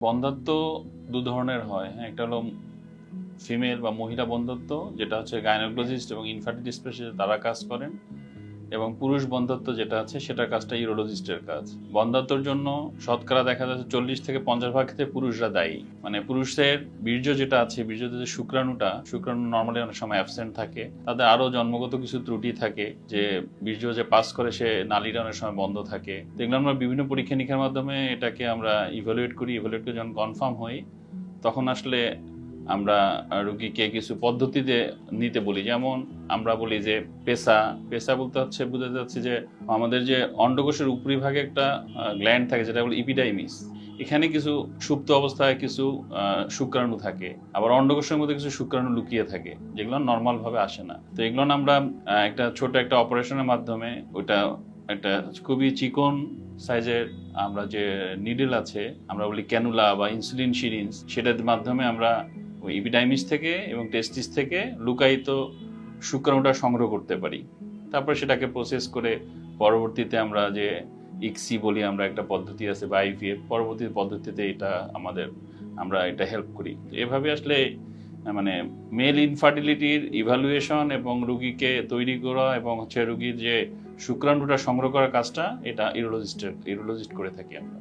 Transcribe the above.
বন্ধ্যাত্ব দু ধরনের হয়। হ্যাঁ, একটা হলো ফিমেল বা মহিলা বন্ধ্যাত্ব, যেটা হচ্ছে গাইনোকোলজিস্ট এবং ইনফার্টিলিটি স্পেশালিস্ট তারা কাজ করেন, এবং পুরুষ বন্ধ্যাত্ব যেটা আছে সেটার কাজটা ইউরোলজিস্টের কাজ। বন্ধ্যাত্বর জন্য শতকরা দেখা যাচ্ছে 40 থেকে 50 ভাগ ক্ষেত্রে পুরুষরা দায়ী। মানে পুরুষের বীর্য যেটা আছে, বীর্যতে যে শুক্রাণু নর্মালি অনেক সময় অ্যাবসেন্ট থাকে, তাদের আরো জন্মগত কিছু ত্রুটি থাকে, যে বীর্য যে পাস করে সে নালীরা অনেক সময় বন্ধ থাকে। এগুলো আমরা বিভিন্ন পরীক্ষা নিরীক্ষার মাধ্যমে এটাকে আমরা ইভ্যালুয়েট করে যখন কনফার্ম হই, তখন আসলে আমরা রোগীকে কিছু পদ্ধতিতে নিতে বলি। যেমন আমরা বলি যে পেশা পেশা বলতে হচ্ছে, বোঝাতে যাচ্ছে যে আমাদের যে অন্ডকোষের উপরিভাগে একটা গ্ল্যান্ড থাকে, যেটা বলি ইপিডাইমিস। এখানে কিছু সুপ্ত অবস্থায় কিছু শুক্রাণু থাকে, আবার অন্ডকোষের মধ্যে কিছু শুক্রাণু লুকিয়ে থাকে, যেগুলো নর্মাল ভাবে আসে না। তো এগুলো আমরা একটা ছোট একটা অপারেশনের মাধ্যমে ওইটা একটা খুবই চিকন সাইজের আমরা যে নিডল আছে, আমরা বলি ক্যানুলা বা ইনসুলিন সিরিঞ্জ, সেটার মাধ্যমে আমরা ওই ইপিডাইমিস থেকে এবং টেস্টিস থেকে লুকায়িত শুক্রাণুটা সংগ্রহ করতে পারি। তারপর সেটাকে প্রসেস করে পরবর্তীতে আমরা যে ইক্সি বলি, আমরা একটা পদ্ধতি আছে বা আইভিএফ, পরবর্তী পদ্ধতিতে আমরা এটা হেল্প করি। এভাবে আসলে মানে মেল ইনফার্টিলিটির ইভ্যালুয়েশন এবং রুগীকে তৈরি করা এবং হচ্ছে রুগীর যে শুক্রাণুটা সংগ্রহ করার কাজটা, এটা ইউরোলজিস্ট করে থাকি আমরা।